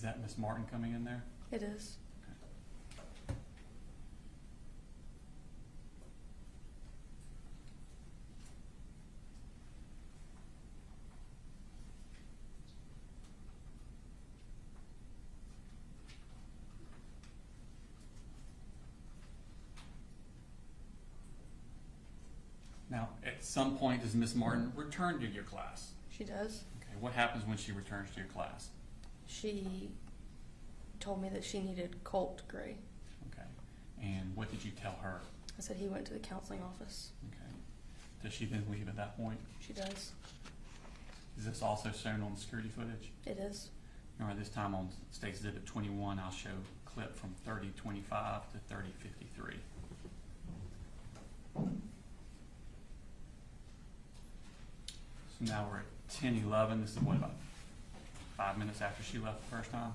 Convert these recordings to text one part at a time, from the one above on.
Is that Miss Martin coming in there? It is. Okay. Now, at some point, does Miss Martin return to your class? She does. Okay. What happens when she returns to your class? She told me that she needed Colt Gray. Okay. And what did you tell her? I said he went to the counseling office. Okay. Does she then leave at that point? She does. Is this also shown on the security footage? It is. All right, this time on State's Exhibit 21, I'll show a clip from 30:25 to 30:53. So now we're at 10:11. This is what, about 5 minutes after she left the first time?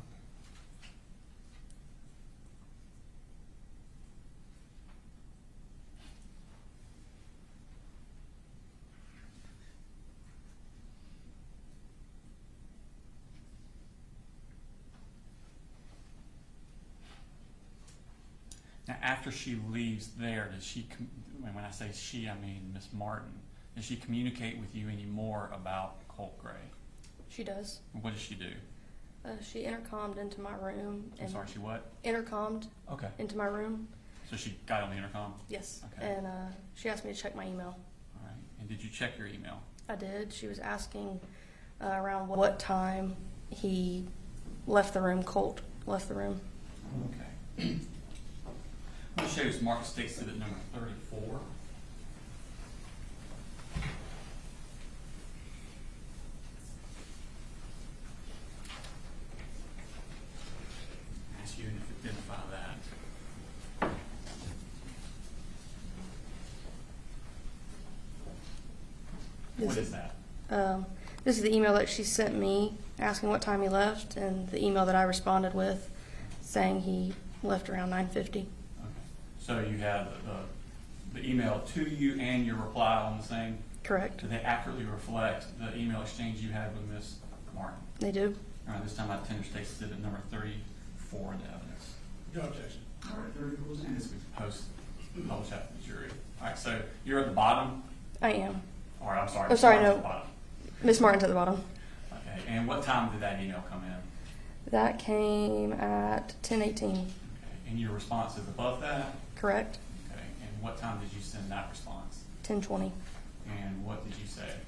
Now, after she leaves there, does she, when I say she, I mean Miss Martin, does she communicate with you any more about Colt Gray? She does. What does she do? She intercommed into my room. I'm sorry, she what? Intercommed Okay. into my room. So she got on the intercom? Yes. Okay. And she asked me to check my email. All right. And did you check your email? I did. She was asking around what time he left the room, Colt left the room. Okay. I'm going to show you some Market State Exhibit number 34. Ask you to identify that. What is that? This is the email that she sent me asking what time he left, and the email that I responded with saying he left around 9:50. Okay. So you have the email to you and your reply on the same? Correct. Do they accurately reflect the email exchange you had with Ms. Martin? They do. All right, this time I tender State Exhibit number 34 in the evidence. No objection. All right, 34 is in. This we post publish after the jury. All right, so you're at the bottom. I am. All right, I'm sorry. Oh, sorry, Martin's no. at the bottom. Miss Martin's at the bottom. Okay, and what time did that email come in? That came at 10:18. Okay, and your response is above that? Correct. Okay, and what time did you send that response? 10:20. And what did you say?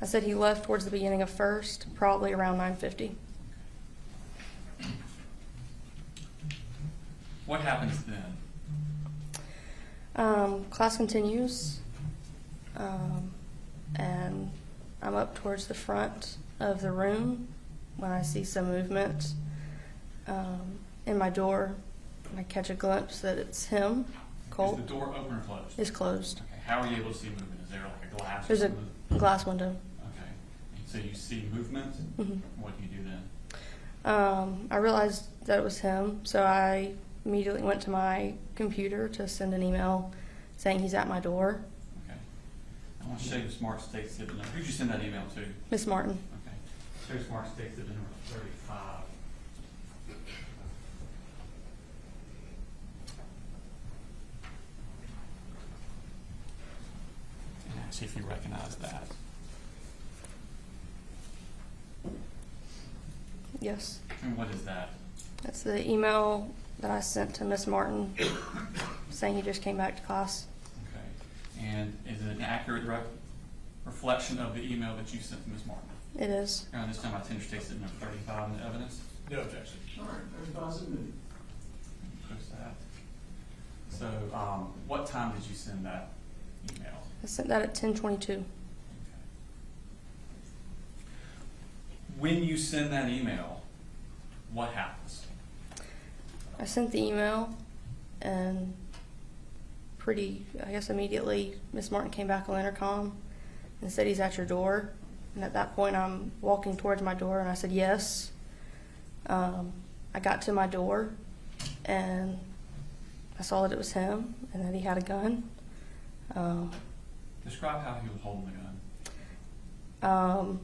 I said he left towards the beginning of first, probably around 9:50. What happens then? Class continues, and I'm up towards the front of the room when I see some movement in my door. I catch a glimpse that it's him, Colt. Is the door open or closed? It's closed. Okay, how are you able to see movement? Is there like a glass? or There's a something? glass window. Okay, and so you see movement? Mhm. What do you do then? I realized that it was him, so I immediately went to my computer to send an email saying he's at my door. Okay. I want to show you Smart State Exhibit number. Who did you send that email to? Miss Martin. Okay. Show you Smart State Exhibit number 35. And see if you recognize that. Yes. And what is that? That's the email that I sent to Miss Martin saying he just came back to class. Okay. And is it an accurate reflection of the email that you sent to Ms. Martin? It is. And this time I tender State Exhibit number 35 in the evidence. No objection. All right, 35 submitted. Post that. So, what time did you send that email? I sent that at 10:22. Okay. When you send that email, what happens? I sent the email, and I guess immediately, Miss Martin came back on the intercom and said he's at your door. And at that point, I'm walking towards my door, and I said yes. I got to my door, and I saw that it was him, and that he had a gun. Describe how he was holding the gun.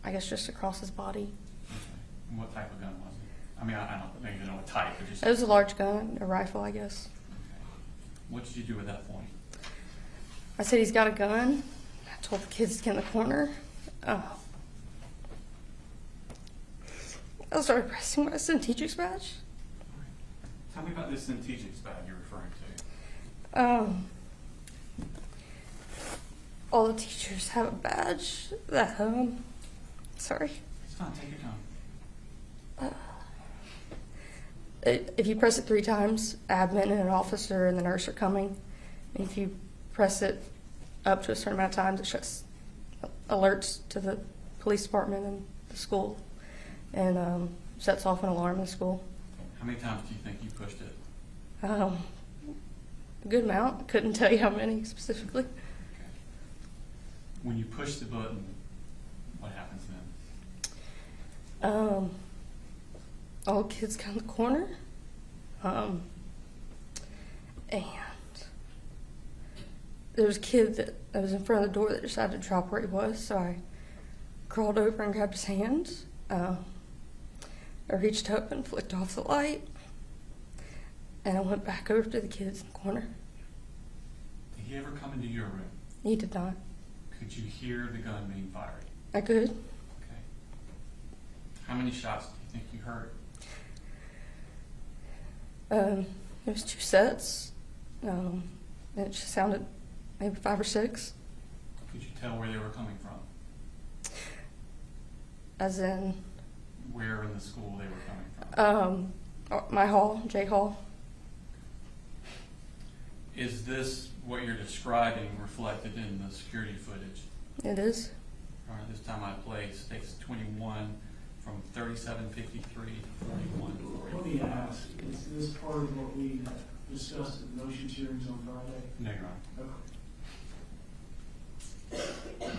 I guess just across his body. Okay. And what type of gun was it? I mean, I don't maybe know what type, but just. It was a large gun, a rifle, I guess. Okay. What did you do at that point? I said, he's got a gun. I told the kids to get in the corner. I started pressing my Centetrix badge. Tell me about this Centetrix badge you're referring to. All the teachers have a badge that, sorry. It's fine, take your time. If you press it 3 times, admin and an officer and the nurse are coming. And if you press it up to a certain amount of times, it shuts alerts to the police department and the school, and sets off an alarm in the school. How many times do you think you pushed it? A good amount. Couldn't tell you how many specifically. Okay. When you push the button, what happens then? All the kids come to the corner, and there was a kid that was in front of the door that decided to drop where he was, so I crawled over and grabbed his hand. I reached up and flicked off the light, and I went back over to the kids in the corner. Did he ever come into your room? He did not. Could you hear the gun being fired? I could. Okay. How many shots do you think you heard? There was 2 sets, and it just sounded maybe 5 or 6. Could you tell where they were coming from? As in? Where in the school they were coming from? My hall, J Hall. Is this what you're describing reflected in the security footage? It is. All right, this time I play stakes 21 from 37:53 to 41:41. Let me ask, is this part of what we discussed at the motions hearings on Friday? No, Your Honor. Okay.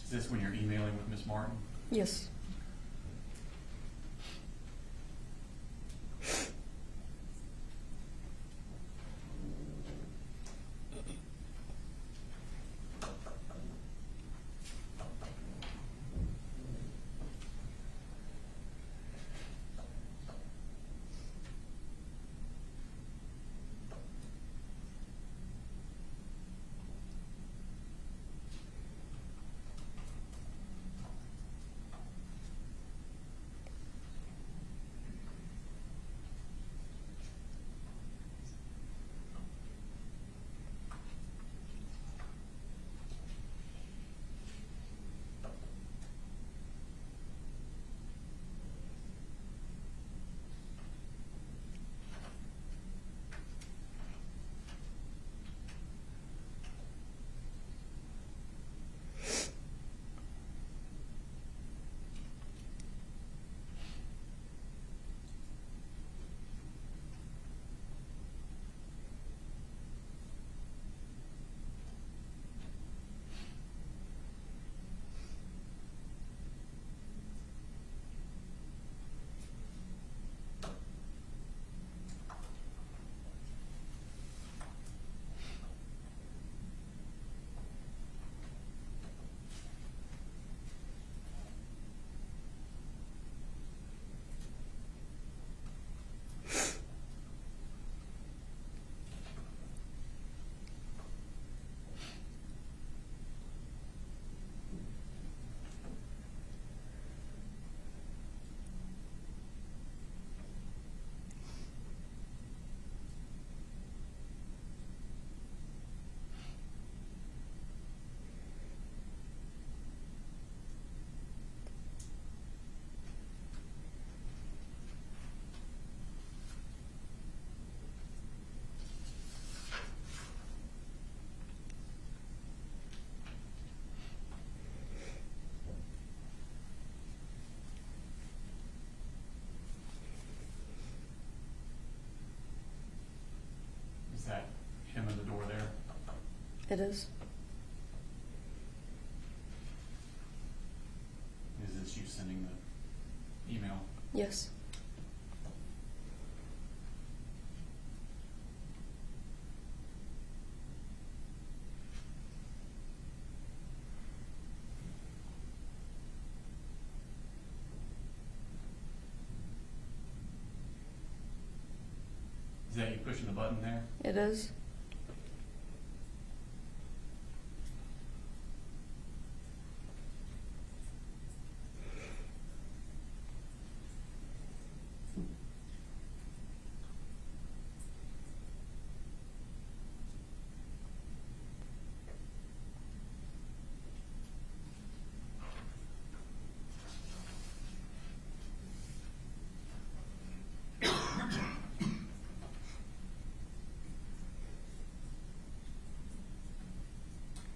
Is this when you're emailing with Ms. Martin? Yes. It is. Is this you sending the email? Yes. Is that you pushing the button there? It is.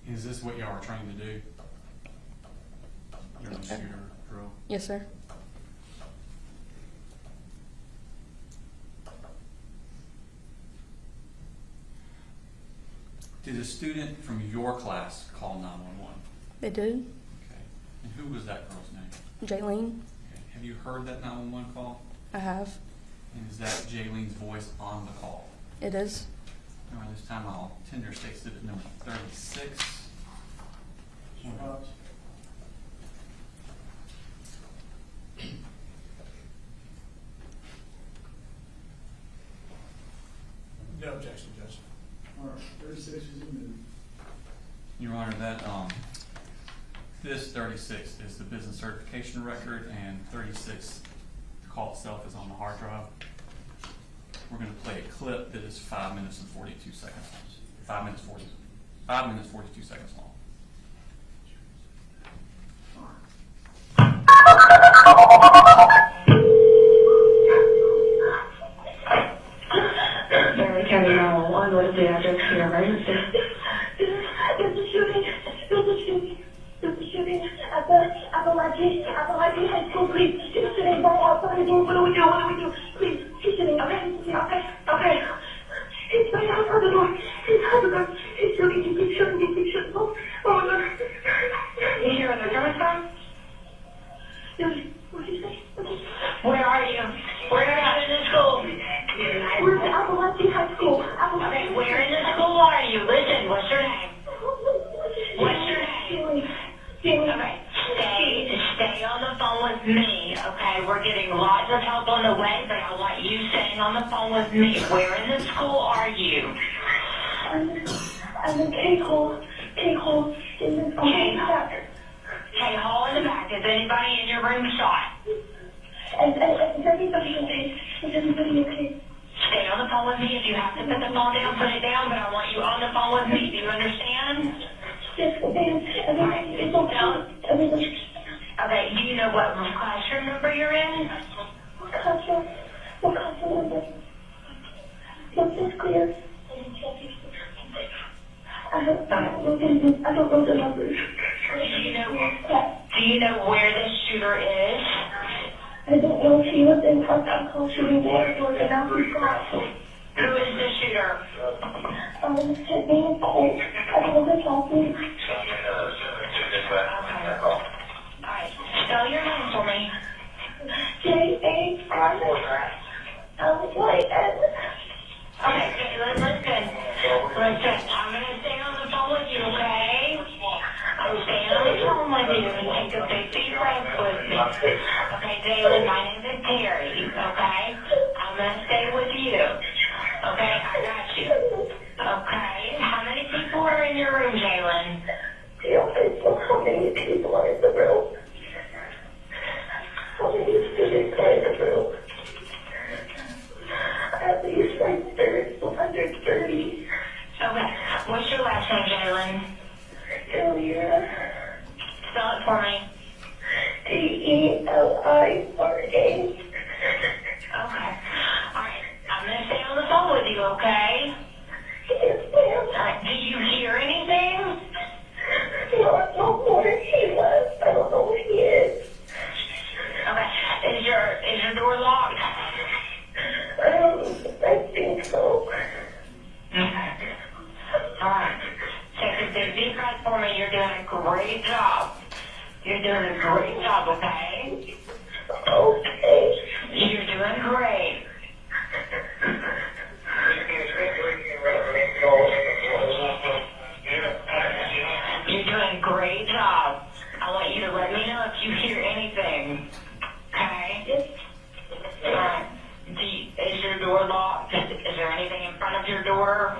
Is this what y'all are trying to do? You're the shooter drill? Yes, sir. Did a student from your class call 911? They did. Okay. And who was that girl's name? Jaylene. Okay. Have you heard that 911 call? I have. And is that Jaylene's voice on the call? It is. All right, this time I'll tender exhibit number 36. Mr. Hobbs? No objection, Judge. All right, 36 is removed. Your Honor, that this 36 is the business certification record, and 36, the call itself is on the hard drive. We're going to play a clip that is 5 minutes and 42 seconds. 5 minutes 42 seconds long. Marion County 911, what is the address to your emergency? There's a shooting. There's a shooting at the Apalachee High School. Please, he's sitting right outside the door. What do we do? Please, he's sitting. Okay. He's right outside the door. He's shooting. He keeps shooting. Oh my God. You hear where they're coming from? What did you say? Where are you? Where are you in the school? We're at Apalachee High School. Okay, where in the school are you? Listen, what's your name? What's your name? Okay, stay on the phone with me, okay? We're getting lots of help on the way, but I want you staying on the phone with me. Where in the school are you? I'm in K-Hole in the back. K-Hole in the back. Is anybody in your room shot? And is everybody okay? Stay on the phone with me. If you have to put the phone down, put it down, but I want you on the phone with me. Do you understand? Yes, everybody is okay. Okay, do you know what classroom number you're in? What classroom number? Yes, it's clear. I don't know the numbers. Do you know where the shooter is? I don't know if he was in front of the shooting war or now he's gone. Who is the shooter? His name is Colt. I don't know his last name. Alright, spell your name for me. J-A-R-L-Y-N. Okay, listen. I'm going to stay on the phone with you, okay? I'm staying on the phone with you and take a big deep breath with me. Okay, Jalen, my name is Terry, okay? I'm going to stay with you. Okay, I got you. Okay, how many people are in your room, Jalen? How many people are in the room? How many students are in the room? At least like 130. Okay, what's your last name, Jalen? Earlier. Spell it for me. D-E-L-I-R-A. Okay. Alright, I'm going to stay on the phone with you, okay? door locked? Is there anything in front of your door?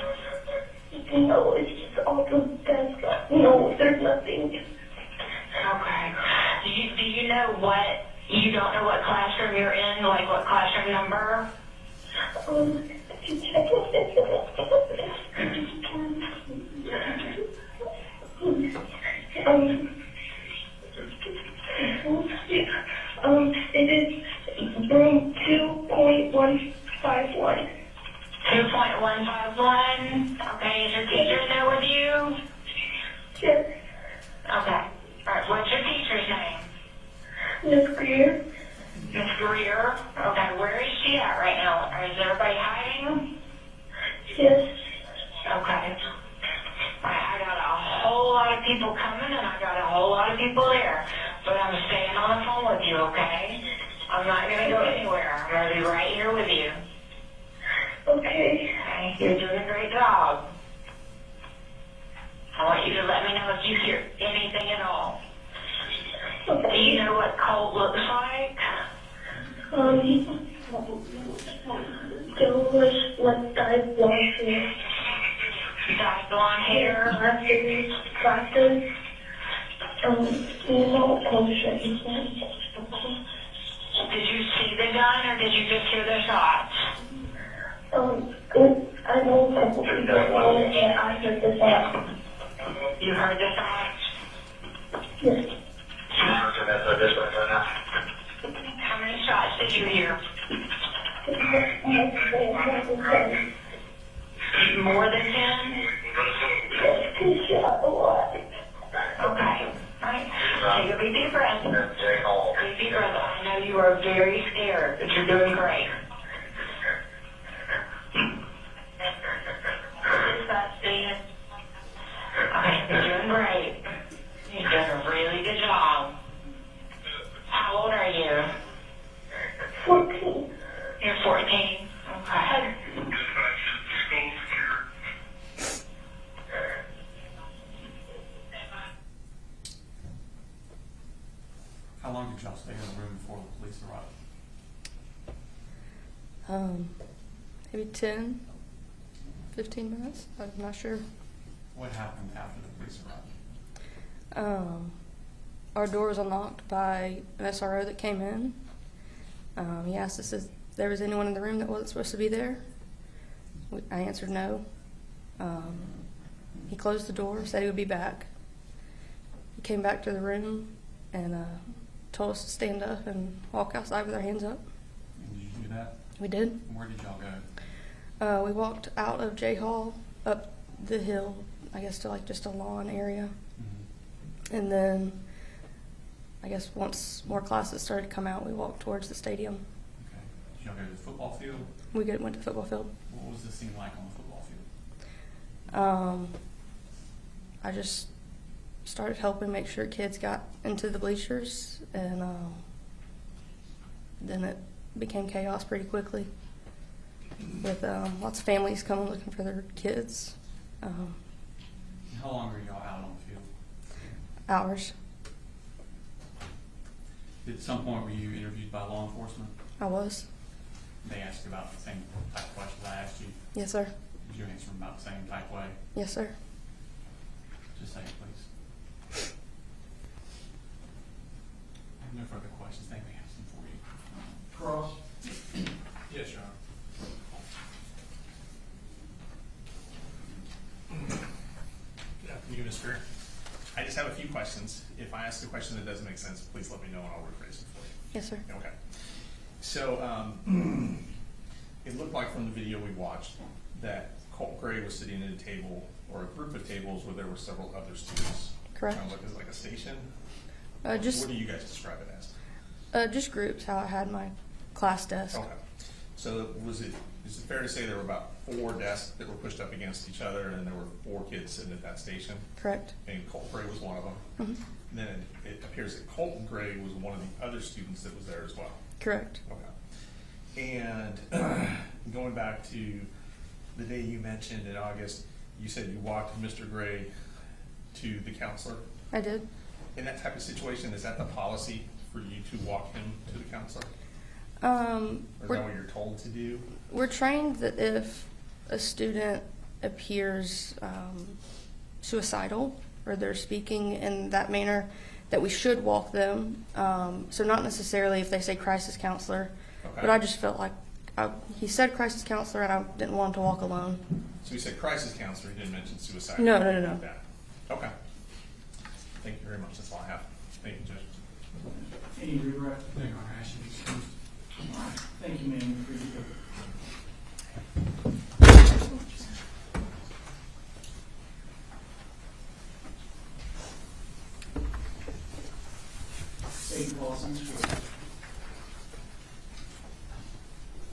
No, it's just all the desk. No, there's nothing. Okay. Do you know what, you don't know what classroom you're in, like what classroom number? If you check it. It is room 2.151. 2.151. Okay, is your teacher in there with you? Yes. Okay. Alright, what's your teacher's name? Miss Greer. Miss Greer. Okay, where is she at right now? Is everybody hiding? Yes. Okay. I got a whole lot of people coming and I got a whole lot of people there. But I'm staying on the phone with you, okay? I'm not going to go anywhere. I'm going to be right here with you. Okay. Okay? You're doing a great job. I want you to let me know if you hear anything at all. Do you know what Colt looks like? There was like dyed blonde hair. Dyed blonde hair? Glasses. No closure. Did you see the gun or did you just hear the shots? I know a couple people and I heard the shot. You heard the shots? Yes. How many shots did you hear? More than 10? He shot a lot. Okay. Alright. Take a big deep breath. Big deep breath. I know you are very scared, but you're doing great. Okay, you're doing great. You're doing a really good job. How old are you? 14. You're 14. Okay. How long did y'all stay in the room before the police arrived? Maybe 10, 15 minutes. I'm not sure. What happened after the police arrived? Our door was unlocked by an SRO that came in. He asked us if there was anyone in the room that wasn't supposed to be there. I answered no. He closed the door, said he would be back. He came back to the room and told us to stand up and walk outside with our hands up. And did you do that? We did. And where did y'all go? We walked out of J Hall up the hill, I guess to like just a lawn area. Mm-hmm. And then I guess once more classes started to come out, we walked towards the stadium. Okay. Did y'all go to the football field? We went to the football field. What was the scene like on the football field? I just started helping make sure kids got into the bleachers, and then it became chaos pretty quickly with lots of families coming looking for their kids. How long were y'all out on the field? Hours. At some point were you interviewed by law enforcement? I was. They asked you about the same type of questions I asked you. Yes, sir. Did you answer them about the same type way? Yes, sir. Just say it, please. I have no further questions. They may have some for you. Cross. Yes, Your Honor. Good afternoon, Mr. I just have a few questions. If I ask a question that doesn't make sense, please let me know and I'll rephrase it for you. Yes, sir. Okay. So, it looked like from the video we watched that Colt Gray was sitting at a table or a group of tables where there were several other students. Correct. Kind of like a station? Just What do you guys describe it as? just groups. How I had my class desk. Okay. So is it fair to say there were about 4 desks that were pushed up against each other and there were 4 kids sitting at that station? Correct. And Colt Gray was one of them? Mhm. And then it appears that Colton Gray was one of the other students that was there as well? Correct. Okay. And going back to the day you mentioned in August, you said you walked Mr. Gray to the counselor. I did. In that type of situation, is that the policy for you to walk him to the counselor? Or is that what you're told to do? We're trained that if a student appears suicidal or they're speaking in that manner, that we should walk them. So not necessarily if they say crisis counselor, Okay. but I just felt like he said crisis counselor and I didn't want him to walk alone. So you said crisis counselor, you didn't mention suicide. No, or no, anything no, like no. that. Okay. Thank you very much. That's all I have. Thank you, Judge. Any regret? No, Your Honor, I should be excused. All right. Thank you, ma'am. Appreciate it. State Paulson's for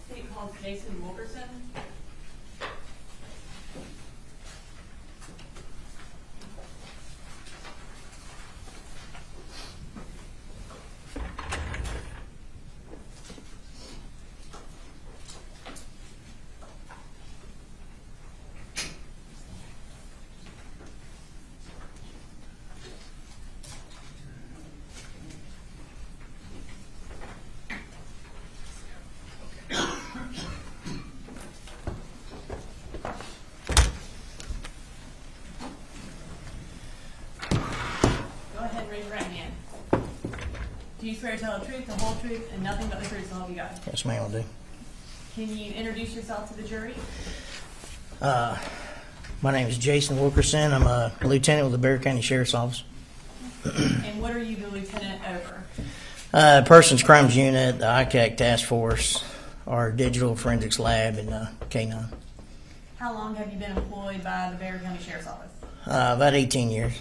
State calls Jason Wilkerson. Go ahead and raise your right hand. Do you swear to tell the truth, the whole truth, and nothing but the truth, so help you God? Yes, ma'am, I do. Can you introduce yourself to the jury? My name is Jason Wilkerson. I'm a lieutenant with the Bear County Sheriff's Office. And what are you the lieutenant over? Persons Crimes Unit, the ICAC Task Force, our Digital Forensics Lab, and K9. How long have you been employed by the Bear County Sheriff's Office? About 18 years.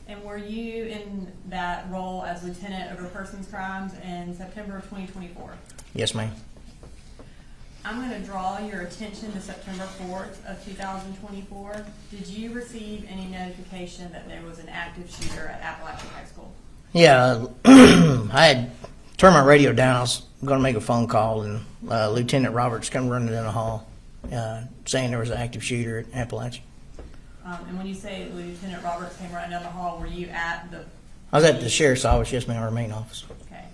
And were you in that role as lieutenant over persons crimes in September of 2024? Yes, ma'am. I'm going to draw your attention to September 4th of 2024. Did you receive any notification that there was an active shooter at Apalachee High School? Yeah, I had turned my radio down. I was going to make a phone call, and Lieutenant Roberts come running in the hall saying there was an active shooter at Apalachee. And when you say Lieutenant Roberts came running down the hall, were you at the... I was at the Sheriff's Office, yes, ma'am, our main office. Okay.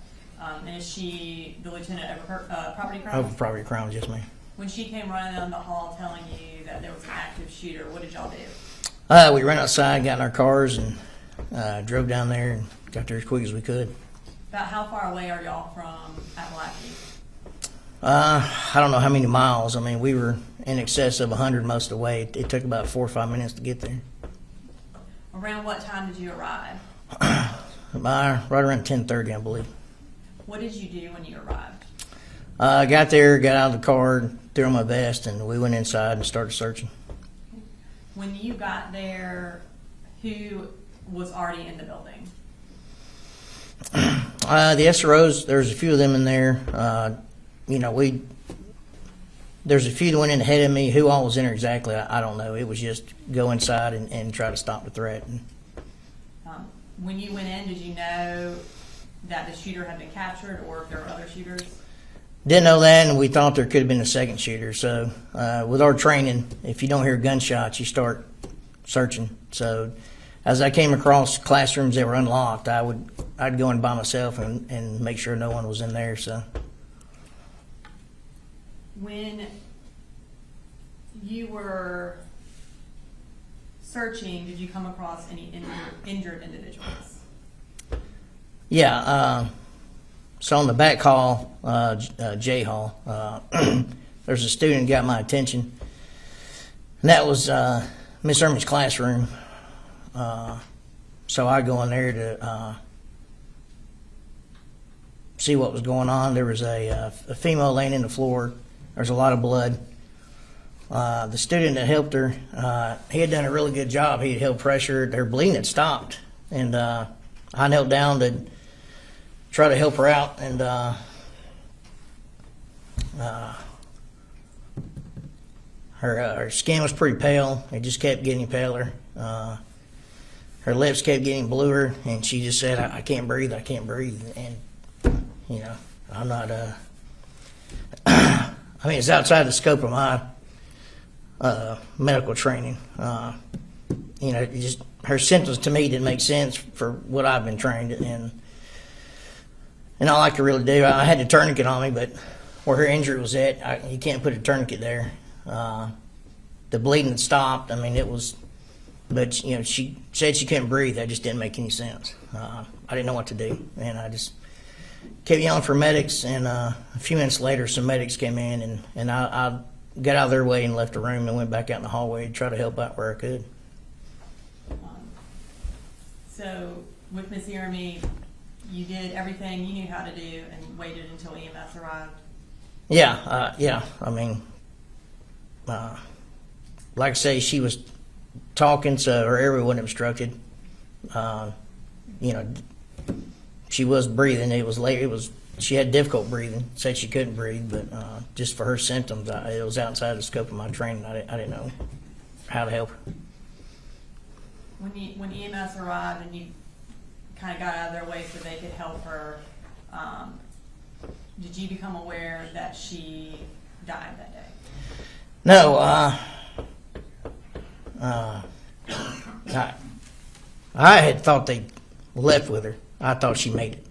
And is she the lieutenant over property crimes? Over property crimes, yes, ma'am. When she came running down the hall telling you that there was an active shooter, what did y'all do? We ran outside, got in our cars, and drove down there and got there as quick as we could. About how far away are y'all from Apalachee? I don't know how many miles. I mean, we were in excess of 100 most of the way. It took about 4 or 5 minutes to get there. Around what time did you arrive? Right around 10:30, I believe. What did you do when you arrived? I got there, got out of the car, threw on my vest, and we went inside and started searching. When you got there, who was already in the building? The SROs, there's a few of them in there. There's a few that went in ahead of me. Who all was in there exactly, I don't know. It was just go inside and try to stop the threat. When you went in, did you know that the shooter had been captured or if there were other shooters? Didn't know that, and we thought there could have been a second shooter. So with our training, if you don't hear gunshots, you start searching. So as I came across classrooms that were unlocked, I'd go in by myself and make sure no one was in there. So When you were searching, did you come across any injured individuals? yeah, so on the back hall, J hall, there's a student got my attention, and that was Miss Irma's classroom. So I go in there to see what was going on. There was a female laying in the floor. There's a lot of blood. The student that helped her, he had done a really good job. He had held pressure. Her bleeding had stopped, and I knelt down to try to help her out, and her skin was pretty pale. It just kept getting paler. Her lips kept getting bluer, and she just said, I can't breathe, I can't breathe. And, I'm not, I mean, it's outside the scope of my medical training. Just her symptoms to me didn't make sense for what I've been trained in. And all I could really do, I had the tourniquet on me, but where her injury was at, you can't put a tourniquet there. The bleeding had stopped. I mean, it was, but you know, she said she couldn't breathe. That just didn't make any sense. I didn't know what to do, and I just kept yelling for medics. And a few minutes later, some medics came in, and I got out of their way and left the room and went back out in the hallway to try to help out where I could. So with Miss Jeremy, you did everything you knew how to do and waited until EMS arrived? Yeah. I mean, like I say, she was talking, so her airway wasn't obstructed. You know, she was breathing. It was late. She had difficult breathing. Said she couldn't breathe, but just for her symptoms, it was outside the scope of my training. I didn't know how to help her. When EMS arrived and you kind of got out of their way so they could help her, did you become aware that she died that day? No, I had thought they left with her. I thought she made it.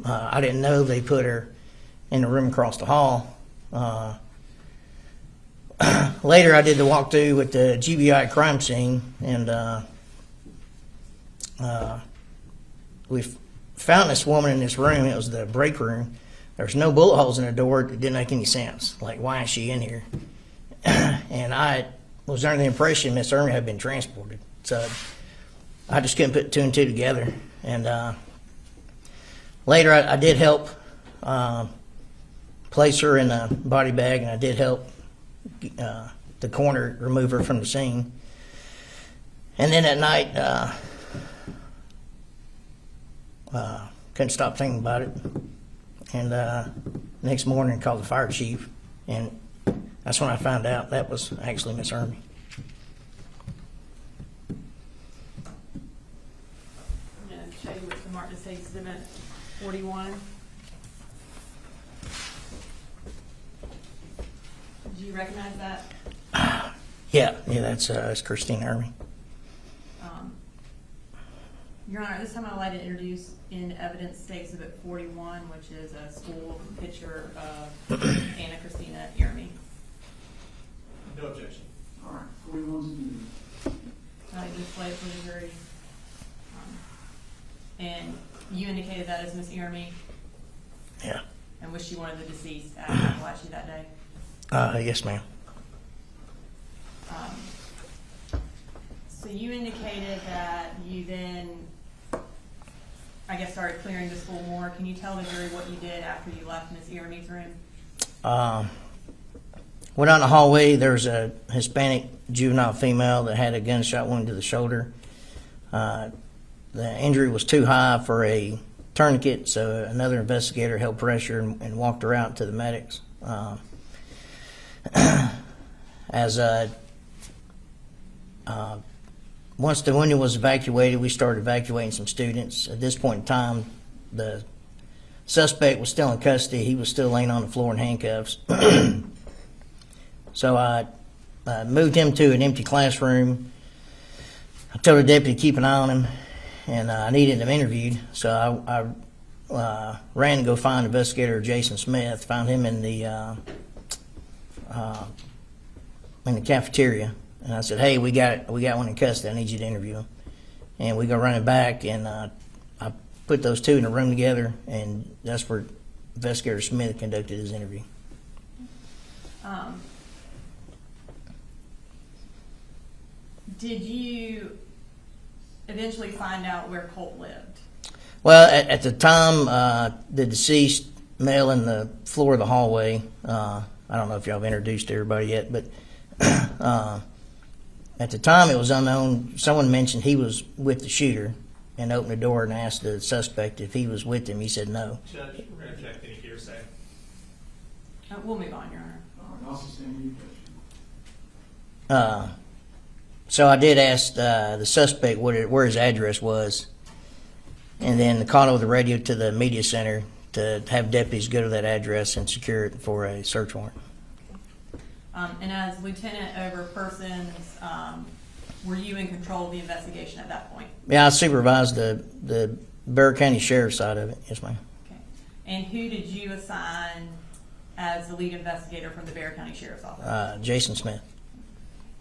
I didn't know they put her in the room across the hall. Later, I did the walkthrough with the GBI crime scene, and we found this woman in this room. It was the break room. There was no bullet holes in the door. It didn't make any sense. Like, why is she in here? And I was under the impression Miss Irma had been transported. So I just couldn't put two and two together. And later I did help place her in a body bag, and I did help the coroner remove her from the scene. And then at night, couldn't stop thinking about it. And next morning, I called the fire chief, and that's when I found out that was actually Miss Irma. I'm going to show you what's the mark that says Exhibit 41. Do you recognize that? Yeah, that's Christine Irma. Your Honor, at this time I'd like to introduce in evidence State Exhibit 41, which is a school picture of Anna Christina Jeremy. No objection. All right, 41's I display it for the jury. And you indicated that as Miss Jeremy, Yeah. and was she one of the deceased at Apalachee that day? Yes, ma'am. So you indicated that you then, I guess, started clearing the school more. Can you tell the jury what you did after you left Miss Jeremy's room? Went out in the hallway. There was a Hispanic juvenile female that had a gunshot wound to the shoulder. The injury was too high for a tourniquet, so another investigator held pressure and walked her out to the medics. Once the wounded was evacuated, we started evacuating some students. At this point in time, the suspect was still in custody. He was still laying on the floor in handcuffs. So I moved him to an empty classroom. I told the deputy to keep an eye on him, and I needed him interviewed. So I ran to go find investigator Jason Smith, found him in the cafeteria. And I said, hey, we got one in custody. I need you to interview him. And we go running back, and I put those two in a room together, and that's where investigator Smith conducted his interview. Did you eventually find out where Colt lived? Well, at the time, the deceased male in the floor of the hallway, I don't know if y'all have introduced everybody yet, but at the time it was unknown. Someone mentioned he was with the shooter and opened the door and asked the suspect if he was with him. He said no. Judge, we're going to object any hearsay. We'll move on, Your Honor. All right, I'll sustain you. So I did ask the suspect where his address was, and then called over the radio to the media center to have deputies go to that address and secure it for a search warrant. And as lieutenant over persons, were you in control of the investigation at that point? Yeah, I supervised the Bexar County Sheriff's side of it. Yes, ma'am. Okay. And who did you assign as the lead investigator from the Bexar County Sheriff's Office? Jason Smith.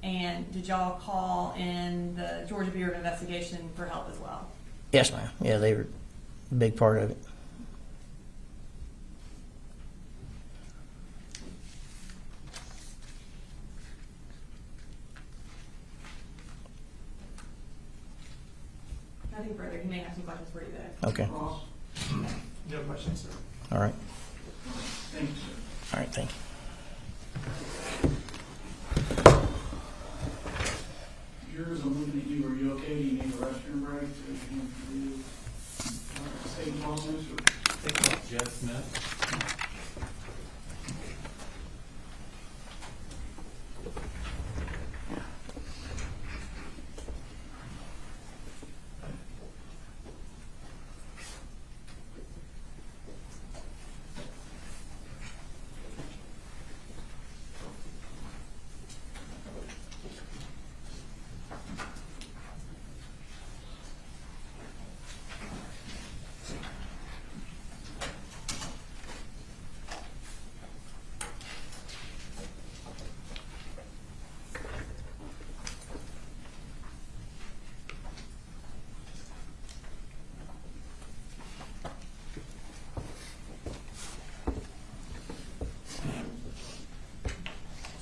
And did y'all call in the Georgia Bureau of Investigation for help as well? Yes, ma'am. Yeah, they were a big part of it. Nothing further. He may have some questions for you though. Okay. Ross? No questions, sir. All right. Thank you, sir. All right. Thank you. Yours, I'm looking at you. Are you okay? Do you need a restroom break? State policies or? Take a look, Jed Smith.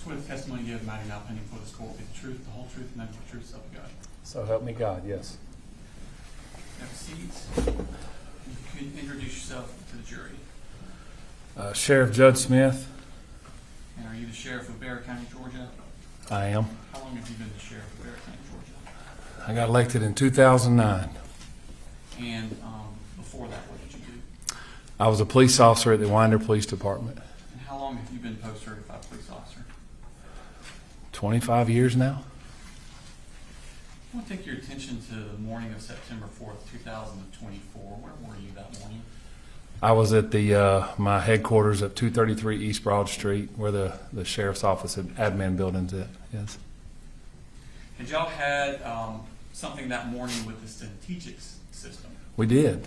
Swear the testimony you give, matter now pending before this court, will be the truth, the whole truth, and nothing but the truth, so help you God. So help me God, yes. Have a seat. You can introduce yourself to the jury. Sheriff Judd Smith, And are you the sheriff of Bexar County, Georgia? I am. How long have you been the sheriff of Bexar County, Georgia? I got elected in 2009. And before that, what did you do? I was a police officer at the Winder Police Department. And how long have you been post-certified police officer? 25 years now. I want to take your attention to the morning of September 4th, 2024. Where were you that morning? I was at the my headquarters at 233 East Broad Street, where the sheriff's office and admin building's at. Yes. Had y'all had something that morning with the Centegix system? We did.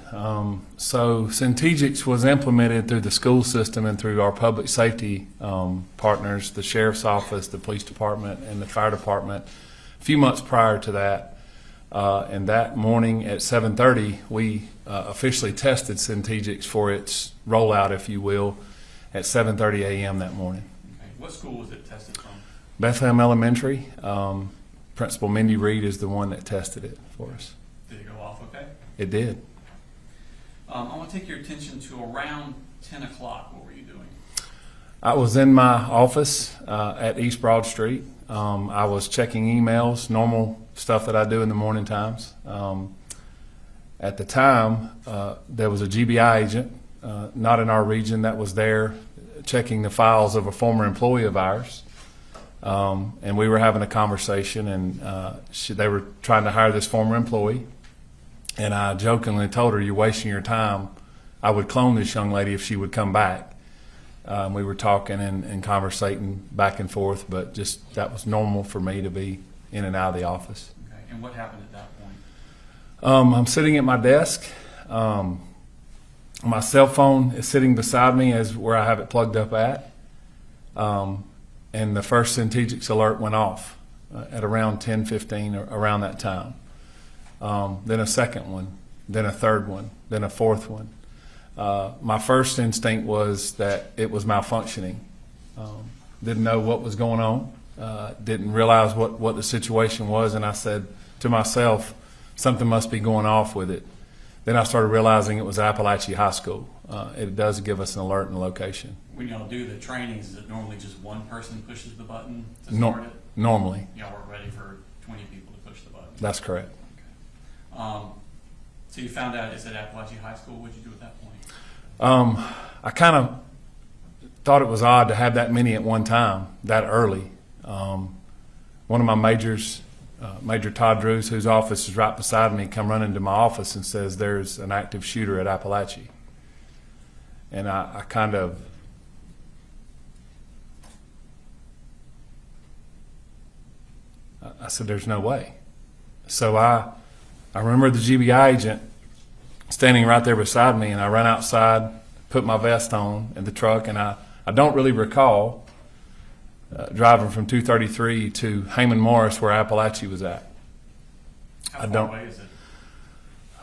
So Centegix was implemented through the school system and through our public safety partners, the sheriff's office, the police department, and the fire department. A few months prior to that, and that morning at 7:30, we officially tested Centegix for its rollout, if you will, at 7:30 a.m. that morning. Okay. What school was it tested from? Bethlehem Elementary. Principal Mindy Reed is the one that tested it for us. Did it go off okay? It did. I want to take your attention to around 10 o'clock. What were you doing? I was in my office at East Broad Street. I was checking emails, normal stuff that I do in the morning times. At the time, there was a GBI agent, not in our region, that was there checking the files of a former employee of ours. And we were having a conversation, and they were trying to hire this former employee. And I jokingly told her, "You're wasting your time. I would clone this young lady if she would come back." We were talking and conversating back and forth, but just that was normal for me to be in and out of the office. Okay. And what happened at that point? I'm sitting at my desk. My cell phone is sitting beside me as where I have it plugged up at. And the first Centegix alert went off at around 10:15, or around that time. Then a second one, then a third one, then a fourth one. My first instinct was that it was malfunctioning. Didn't know what was going on. Didn't realize what the situation was, and I said to myself, something must be going off with it. Then I started realizing it was Apalachee High School. It does give us an alert and location. When y'all do the trainings, is it normally just one person pushes the button to start it? Normally, Y'all were ready for 20 people to push the button? that's correct. So you found out it's at Apalachee High School. What did you do at that point? I kind of thought it was odd to have that many at one time, that early. One of my majors, Major Todd Drews, whose office is right beside me, come running to my office and says there's an active shooter at Apalachee. And I kind of, I said, there's no way. So I remember the GBI agent standing right there beside me, and I ran outside, put my vest on in the truck, and I don't really recall driving from 233 to Heyman Morris where Apalachee was at. How I far don't- away is it?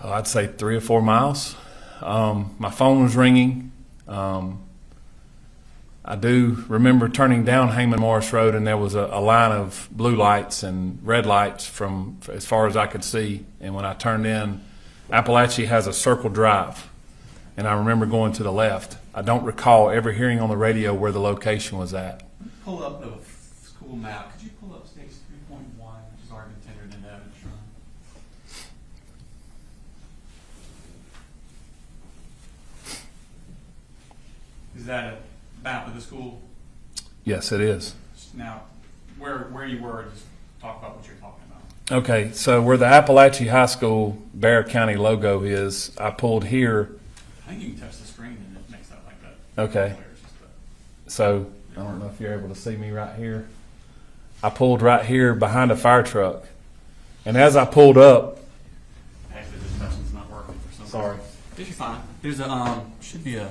I'd say 3 or 4 miles. My phone was ringing. I do remember turning down Heyman Morris Road, and there was a line of blue lights and red lights from as far as I could see. And when I turned in, Apalachee has a circle drive, and I remember going to the left. I don't recall ever hearing on the radio where the location was at. Pull up the school map. Could you pull up stage 3.1, which has already been tendered into evidence, Ron? Is that a map of the school? Yes, it is. Now, where you were, just talk about what you're talking about. Okay, so where the Apalachee High School Bear County logo is, I pulled here. I think you can touch the screen and it makes that like that. Okay. So I don't know if you're able to see me right here. I pulled right here behind a fire truck, and as I pulled up, Actually, this button's not working for some reason. sorry, This is fine. There's a, should be a,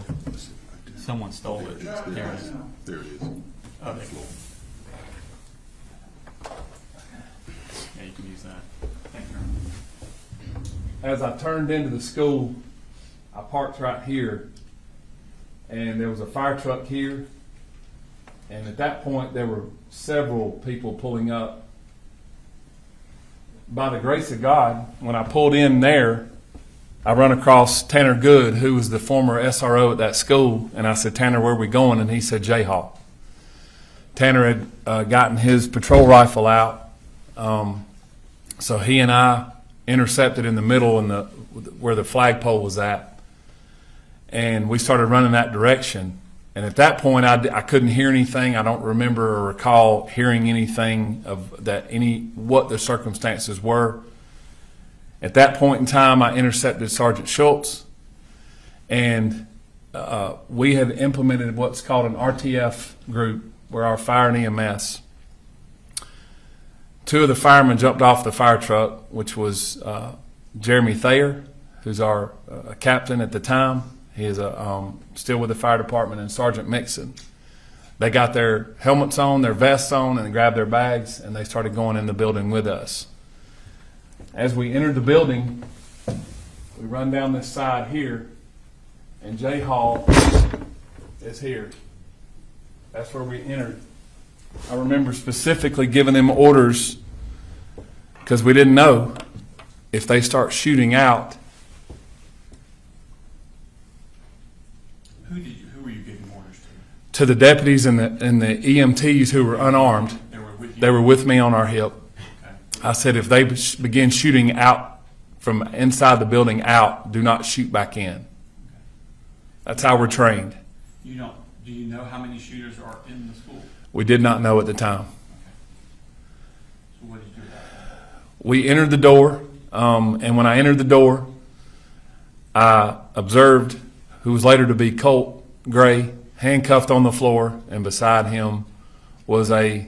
someone stole it. There it is. There it is. Oh, there you go. Yeah, you can use that. Thank you. as I turned into the school, I parked right here, and there was a fire truck here, and at that point there were several people pulling up. By the grace of God, when I pulled in there, I run across Tanner Good, who was the former SRO at that school, and I said, "Tanner, where are we going?" And he said, "Jayhawk." Tanner had gotten his patrol rifle out, so he and I intercepted in the middle in the where the flagpole was at, and we started running that direction. And at that point, I couldn't hear anything. I don't remember or recall hearing anything of that, what the circumstances were. At that point in time, I intercepted Sergeant Schultz, and we had implemented what's called an RTF group, where our fire and EMS. Two of the firemen jumped off the fire truck, which was Jeremy Thayer, who's our captain at the time. He is still with the fire department, and Sergeant Mixon. They got their helmets on, their vests on, and grabbed their bags, and they started going in the building with us. As we entered the building, we run down this side here, and J Hall is here. That's where we entered. I remember specifically giving them orders because we didn't know if they start shooting out. Who were you giving orders to? To the deputies and the EMTs who were unarmed. They were with you? They were with me on our hip. Okay. I said, if they begin shooting out from inside the building out, do not shoot back in. That's how we're trained. Do you know how many shooters are in the school? We did not know at the time. So what did you do about that? We entered the door, and when I entered the door, I observed who was later to be Colt Gray, handcuffed on the floor, and beside him was a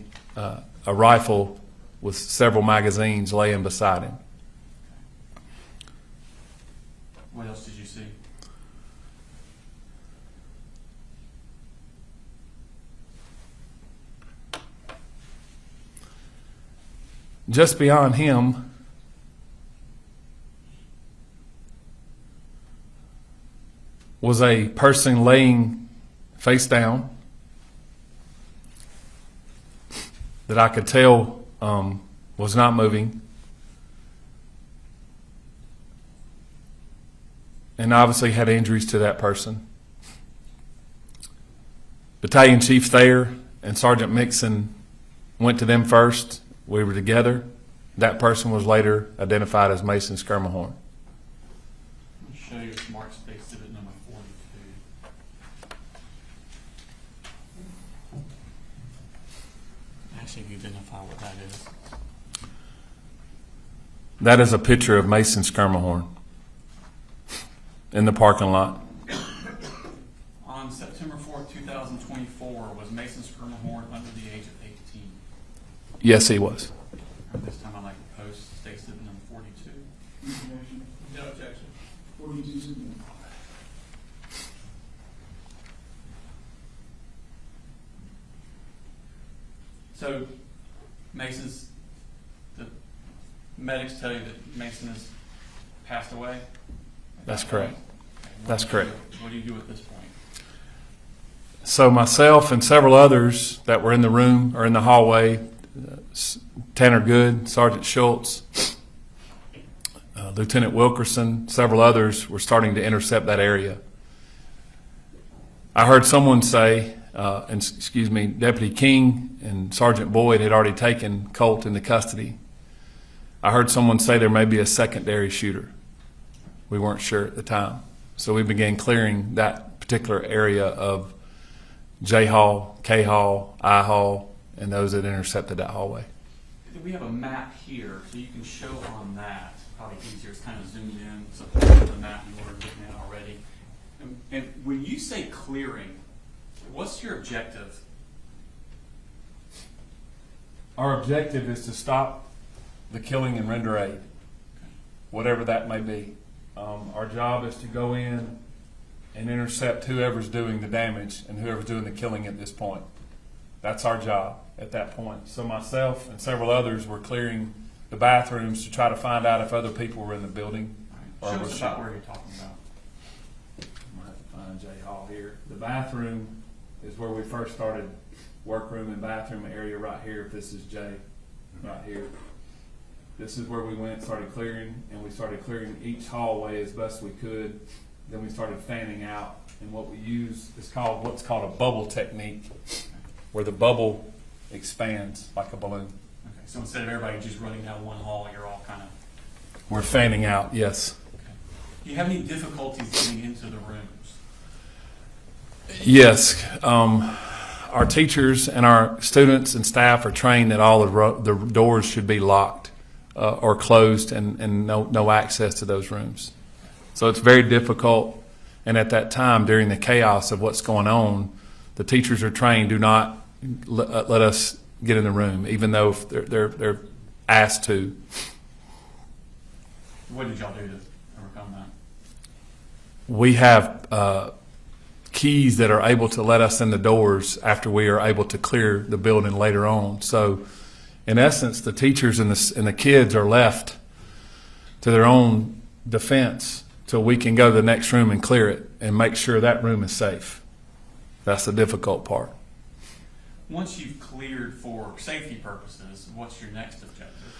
rifle with several magazines laying beside him. What else did you see? Just beyond him was a person laying face down that I could tell was not moving. And obviously had injuries to that person. Battalion Chief Thayer and Sergeant Mixon went to them first. We were together. That person was later identified as Mason Skirmahorn. Let me show you Smart Space Exhibit number 42. Actually, you identify what that is. That is a picture of Mason Skirmahorn in the parking lot. On September 4th, 2024, was Mason Skirmahorn under the age of 18? Yes, he was. At this time, I'd like to post State Exhibit number 42. Objection. No objection. 42 submitted. So the medics tell you that Mason has passed away? That's correct. Okay. That's correct. What do you do at this point? So myself and several others that were in the room or in the hallway, Tanner Good, Sergeant Schultz, Lieutenant Wilkerson, several others were starting to intercept that area. I heard someone say, Deputy King and Sergeant Boyd had already taken Colt into custody. I heard someone say there may be a secondary shooter. We weren't sure at the time. So we began clearing that particular area of J Hall, K Hall, I Hall, and those that intercepted that hallway. We have a map here, so you can show on that. Probably easier, it's kind of zoomed in, so the map you were looking at already. And when you say clearing, what's your objective? Our objective is to stop the killing and render aid, whatever that may be. Our job is to go in and intercept whoever's doing the damage and whoever's doing the killing at this point. That's our job at that point. So myself and several others were clearing the bathrooms to try to find out if other people were in the building. Show us about where you're talking about. I'm going to have to find J Hall here. The bathroom is where we first started workroom and bathroom area right here. If this is J, right here. This is where we went, started clearing, and we started clearing each hallway as best we could. Then we started fanning out, and what we use is what's called a bubble technique, where the bubble expands like a balloon. Okay, so instead of everybody just running down one hall, you're all kind of... We're fanning out, yes. Okay. Do you have any difficulties getting into the rooms? Yes. Our teachers and our students and staff are trained that all the doors should be locked or closed and no access to those rooms. So it's very difficult. And at that time, during the chaos of what's going on, the teachers are trained, do not let us get in the room, even though they're asked to. What did y'all do to overcome that? We have keys that are able to let us in the doors after we are able to clear the building later on. So in essence, the teachers and the kids are left to their own defense till we can go to the next room and clear it and make sure that room is safe. That's the difficult part. Once you've cleared for safety purposes, what's your next objective?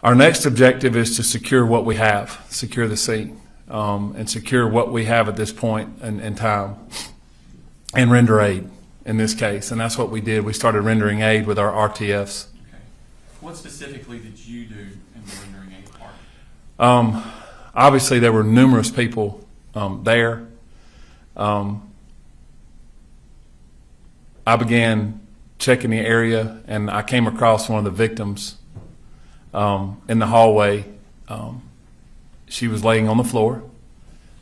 Our next objective is to secure what we have, secure the scene, and secure what we have at this point in time, and render aid in this case. And that's what we did. We started rendering aid with our RTFs. Okay. What specifically did you do in the rendering aid part? Obviously, there were numerous people there. I began checking the area, and I came across one of the victims in the hallway. She was laying on the floor.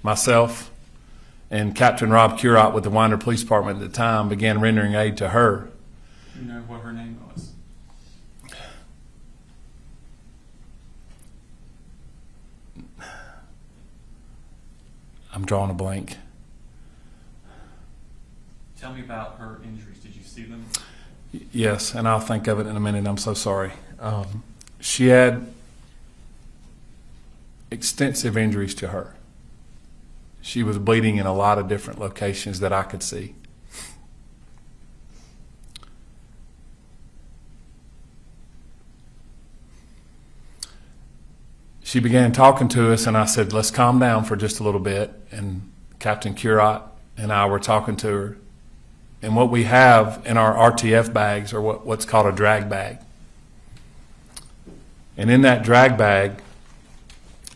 Myself and Captain Rob Curott with the Winder Police Department at the time began rendering aid to her. Do you know what her name was? I'm drawing a blank. Tell me about her injuries. Did you see them? Yes, and I'll think of it in a minute. I'm so sorry. She had extensive injuries to her. She was bleeding in a lot of different locations that I could see. She began talking to us, and I said, let's calm down for just a little bit. And Captain Curott and I were talking to her. And what we have in our RTF bags are what's called a drag bag. And in that drag bag,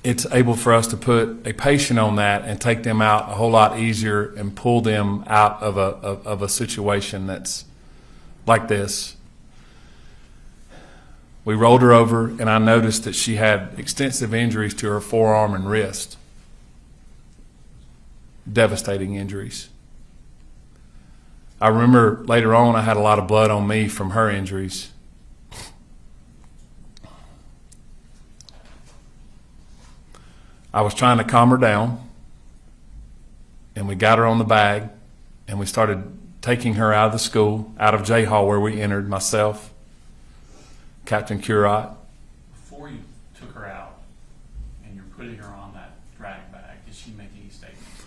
it's able for us to put a patient on that and take them out a whole lot easier and pull them out of a situation that's like this. We rolled her over, and I noticed that she had extensive injuries to her forearm and wrist. Devastating injuries. I remember later on I had a lot of blood on me from her injuries. I was trying to calm her down, and we got her on the bag, and we started taking her out of the school, out of J Hall where we entered, myself, Captain Curat. Before you took her out and you're putting her on that drag bag, did she make any statements?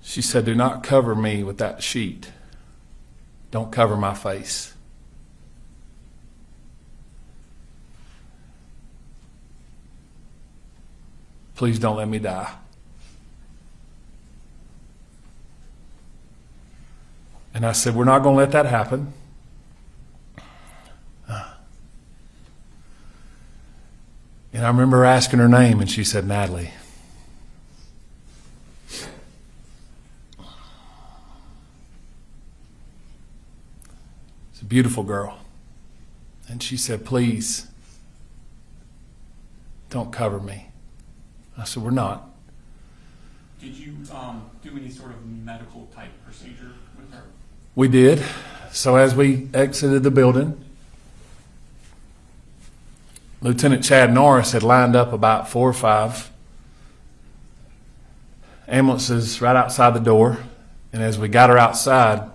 She said, "Do not cover me with that sheet. Don't cover my face." Please don't let me die. And I said, "We're not going to let that happen." And I remember asking her name, and she said, "Natalie." It's a beautiful girl. And she said, "Please, don't cover me." I said, "We're not." Did you do any sort of medical type procedure with her? We did. So as we exited the building, Lieutenant Chad Norris had lined up about 4 or 5 ambulances right outside the door. And as we got her outside,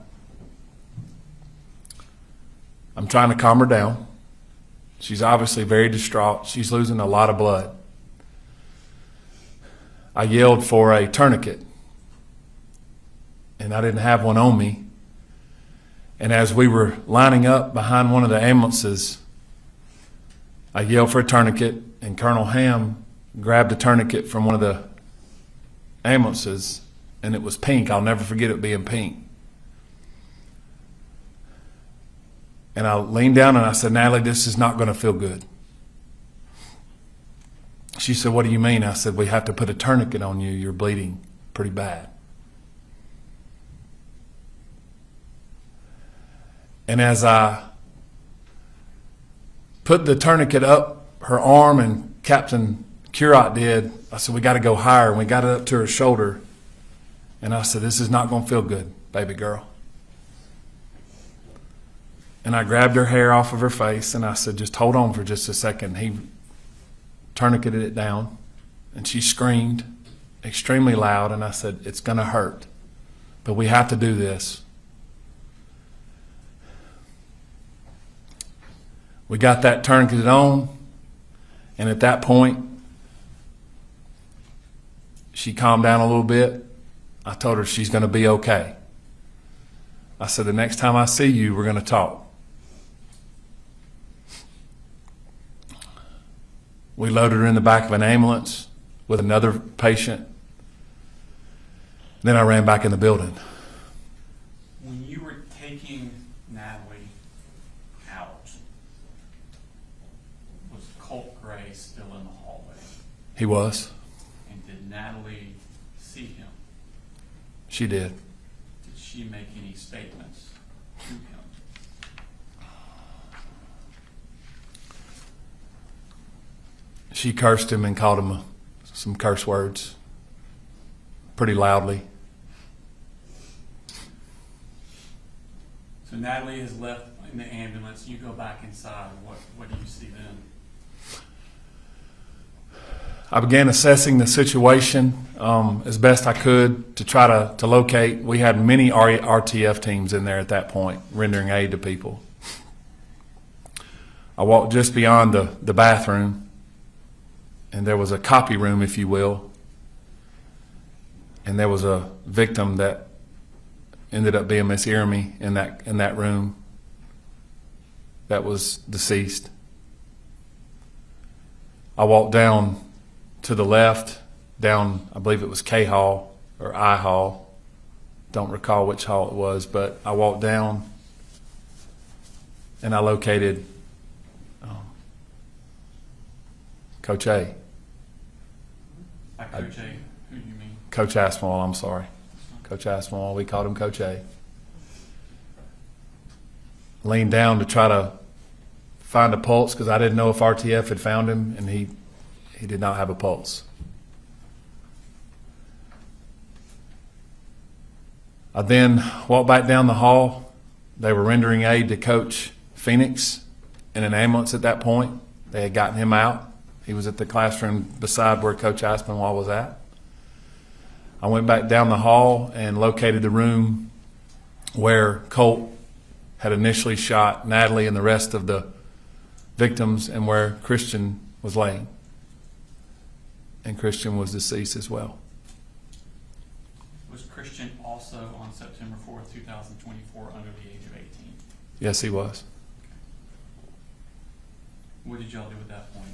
I'm trying to calm her down. She's obviously very distraught. She's losing a lot of blood. I yelled for a tourniquet, and I didn't have one on me. And as we were lining up behind one of the ambulances, I yelled for a tourniquet, and Colonel Ham grabbed a tourniquet from one of the ambulances, and it was pink. I'll never forget it being pink. And I leaned down and I said, "Natalie, this is not going to feel good." She said, "What do you mean?" I said, "We have to put a tourniquet on you. You're bleeding pretty bad." And as I put the tourniquet up her arm, and Captain Curat did, I said, "We got to go higher." And we got it up to her shoulder. And I said, "This is not going to feel good, baby girl." And I grabbed her hair off of her face, and I said, "Just hold on for just a second." He tourniqueted it down, and she screamed extremely loud, and I said, "It's going to hurt, but we have to do this." We got that tourniqueted on, and at that point, she calmed down a little bit. I told her she's going to be okay. I said, "The next time I see you, we're going to talk." We loaded her in the back of an ambulance with another patient. Then I ran back in the building. When you were taking Natalie out, was Colt Gray still in the hallway? He was. And did Natalie see him? She did. Did she make any statements to him? She cursed him and called him some curse words pretty loudly. So Natalie is left in the ambulance. You go back inside. What do you see then? I began assessing the situation as best I could to try to locate. We had many RTF teams in there at that point, rendering aid to people. I walked just beyond the bathroom, and there was a copy room, if you will, and there was a victim that ended up being Miss Irmy in that room that was deceased. I walked down to the left, down, I believe it was K Hall or I Hall. Don't recall which hall it was, but I walked down and I located Coach A. By Coach A, who do you mean? Coach Aspinwall, I'm sorry. Coach Aspinwall, we called him Coach A. Leaned down to try to find a pulse because I didn't know if RTF had found him, and he did not have a pulse. I then walked back down the hall. They were rendering aid to Coach Phoenix in an ambulance at that point. They had gotten him out. He was at the classroom beside where Coach Aspinwall was at. I went back down the hall and located the room where Colt had initially shot Natalie and the rest of the victims, and where Christian was laying. And Christian was deceased as well. Was Christian also on September 4th, 2024 under the age of 18? Yes, he was. What did y'all do at that point?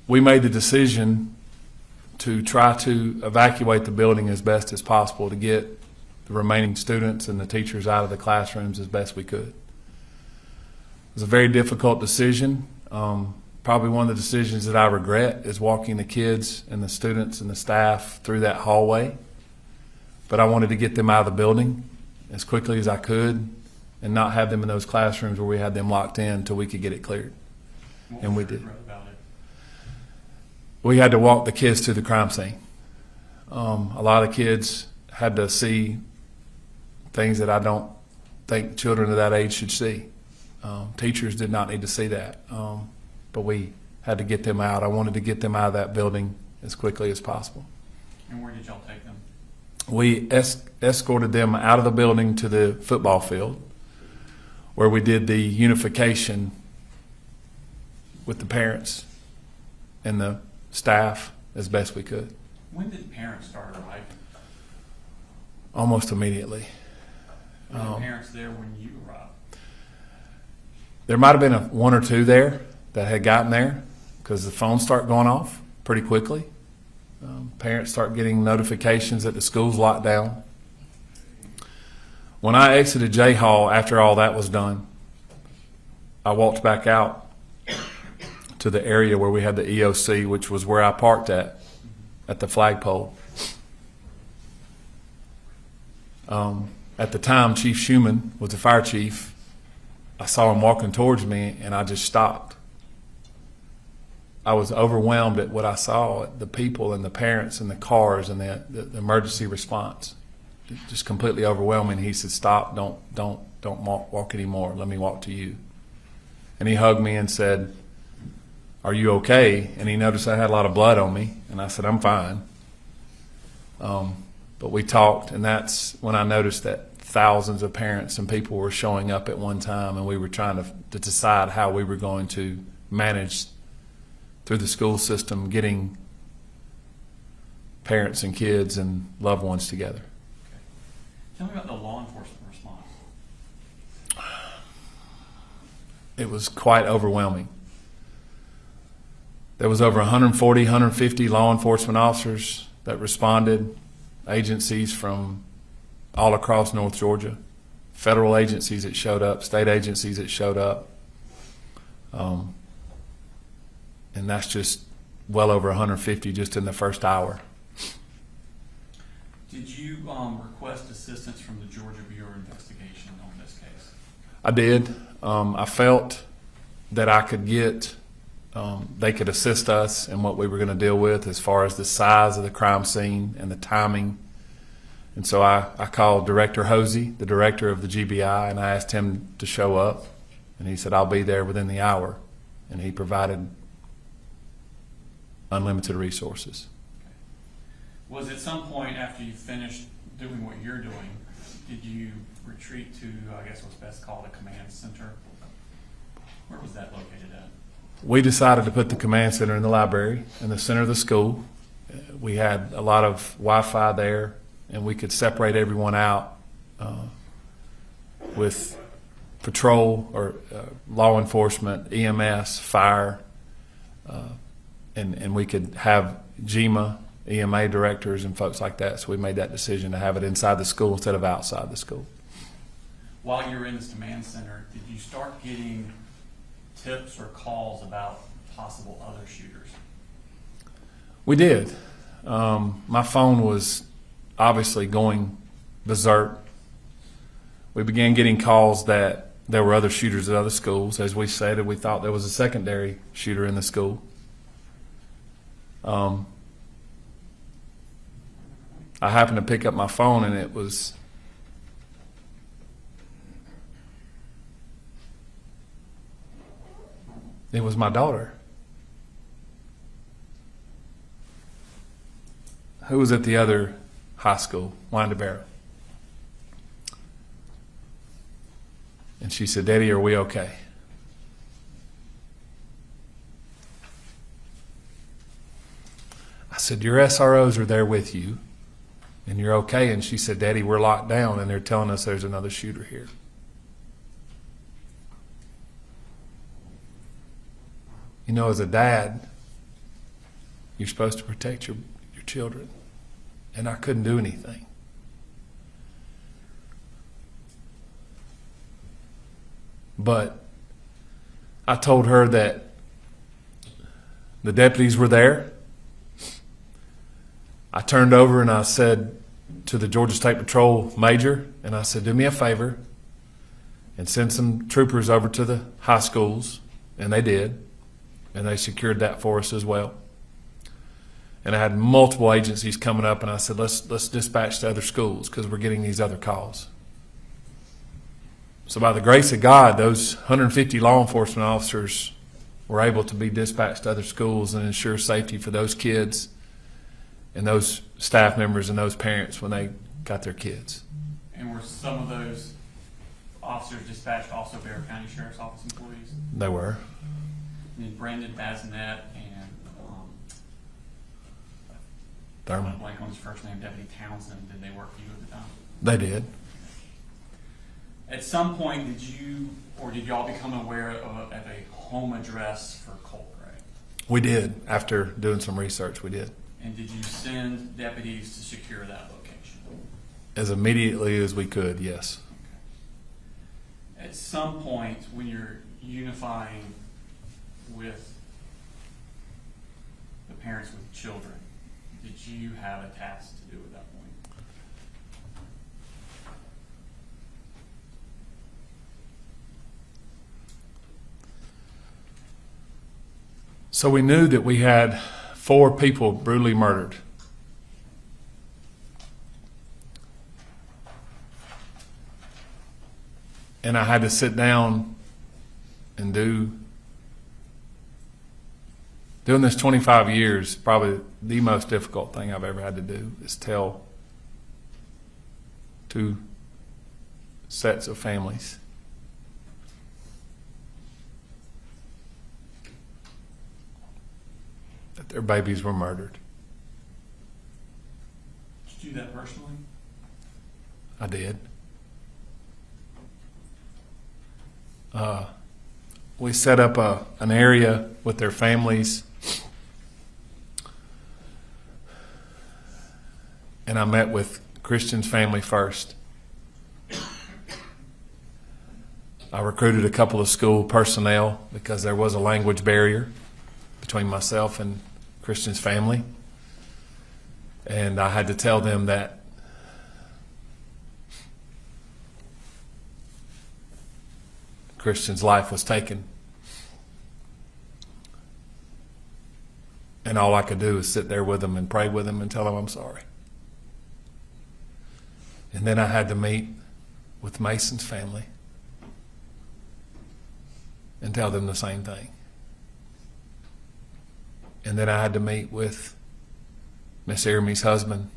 We made the decision to try to evacuate the building as best as possible to get the remaining students and the teachers out of the classrooms as best we could. It was a very difficult decision. Probably one of the decisions that I regret is walking the kids and the students and the staff through that hallway. But I wanted to get them out of the building as quickly as I could and not have them in those classrooms where we had them locked in until we could get it cleared. What And we was your did. regret about it? We had to walk the kids to the crime scene. A lot of kids had to see things that I don't think children of that age should see. Teachers did not need to see that. But we had to get them out. I wanted to get them out of that building as quickly as possible. And where did y'all take them? We escorted them out of the building to the football field, where we did the unification with the parents and the staff as best we could. When did parents start arriving? Almost immediately. Were the parents there when you arrived? There might have been one or two there that had gotten there because the phones start going off pretty quickly. Parents start getting notifications that the school's locked down. When I exited J Hall after all that was done, I walked back out to the area where we had the EOC, which was where I parked at the flagpole. At the time, Chief Schumann was the fire chief. I saw him walking towards me, and I just stopped. I was overwhelmed at what I saw, the people and the parents and the cars and the emergency response. Just completely overwhelming. He said, "Stop! Don't walk anymore. Let me walk to you." And he hugged me and said, "Are you okay?" And he noticed I had a lot of blood on me, and I said, "I'm fine." But we talked, and that's when I noticed that thousands of parents and people were showing up at one time, and we were trying to decide how we were going to manage through the school system getting parents and kids and loved ones together. Tell me about the law enforcement response. It was quite overwhelming. There was over 140, 150 law enforcement officers that responded, agencies from all across North Georgia, federal agencies that showed up, state agencies that showed up. And that's just well over 150 just in the first hour. Did you request assistance from the Georgia Bureau of Investigation on this case? I did. I felt that I could get, they could assist us in what we were going to deal with as far as the size of the crime scene and the timing. And so I called Director Hosey, the director of the GBI, and I asked him to show up. And he said, "I'll be there within the hour." And he provided unlimited resources. Was at some point after you finished doing what you're doing, did you retreat to, I guess what's best called a command center? Where was that located at? We decided to put the command center in the library, in the center of the school. We had a lot of Wi-Fi there, and we could separate everyone out with patrol or law enforcement, EMS, fire, and we could have GEMA, EMA directors and folks like that. So we made that decision to have it inside the school instead of outside the school. While you were in this command center, did you start getting tips or calls about possible other shooters? We did. My phone was obviously going berserk. We began getting calls that there were other shooters at other schools. As we said, we thought there was a secondary shooter in the school. I happened to pick up my phone, and it was It was my daughter. Who was at the other high school, Windabera? And she said, Daddy, are we okay? I said, your SROs are there with you, and you're okay. And she said, Daddy, we're locked down, and they're telling us there's another shooter here. You know, as a dad, you're supposed to protect your children, and I couldn't do anything. But I told her that the deputies were there. I turned over and I said to the Georgia State Patrol major, and I said, do me a favor and send some troopers over to the high schools. And they did. And they secured that for us as well. And I had multiple agencies coming up, and I said, let's dispatch to other schools because we're getting these other calls. So by the grace of God, those 150 law enforcement officers were able to be dispatched to other schools and ensure safety for those kids and those staff members and those parents when they got their kids. And were some of those officers dispatched also Bexar County Sheriff's Office employees? They were. And then Brandon Bazinet and Thurman. blank on his first name, Deputy Townsend, did they work for you at the time? They did. At some point, did y'all become aware of a home address for Colt Gray? We did. After doing some research, we did. And did you send deputies to secure that location? As immediately as we could, yes. Okay. At some point, when you're unifying with the parents with children, did you have a task to do at that point? So we knew that we had 4 people brutally murdered. And I had to sit down and doing this 25 years, probably the most difficult thing I've ever had to do is tell 2 sets of families that their babies were murdered. Did you do that personally? I did. We set up an area with their families, and I met with Christian's family first. I recruited a couple of school personnel because there was a language barrier between myself and Christian's family. And I had to tell them that Christian's life was taken. And all I could do is sit there with him and pray with him and tell him I'm sorry. And then I had to meet with Mason's family and tell them the same thing. And then I had to meet with Miss Iramy's husband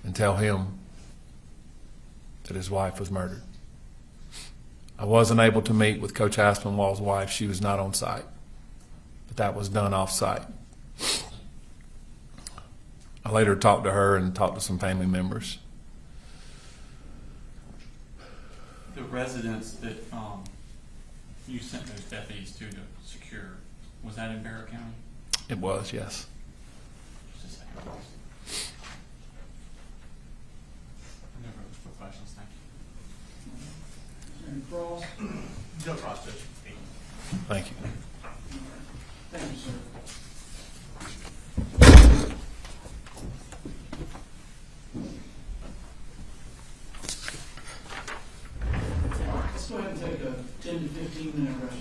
and tell him that his wife was murdered. I wasn't able to meet with Coach Aspinwall's wife. She was not on site. But that was done off site. I later talked to her and talked to some family members. The residence that you sent those deputies to secure, was that in Bexar County? It was, yes. Just a second, please. No further questions, thank you. Attorney Cross? Joe Cross, Judge. Thank you. Thank you, sir. Let's go ahead and take a 10 to 15 minute rest.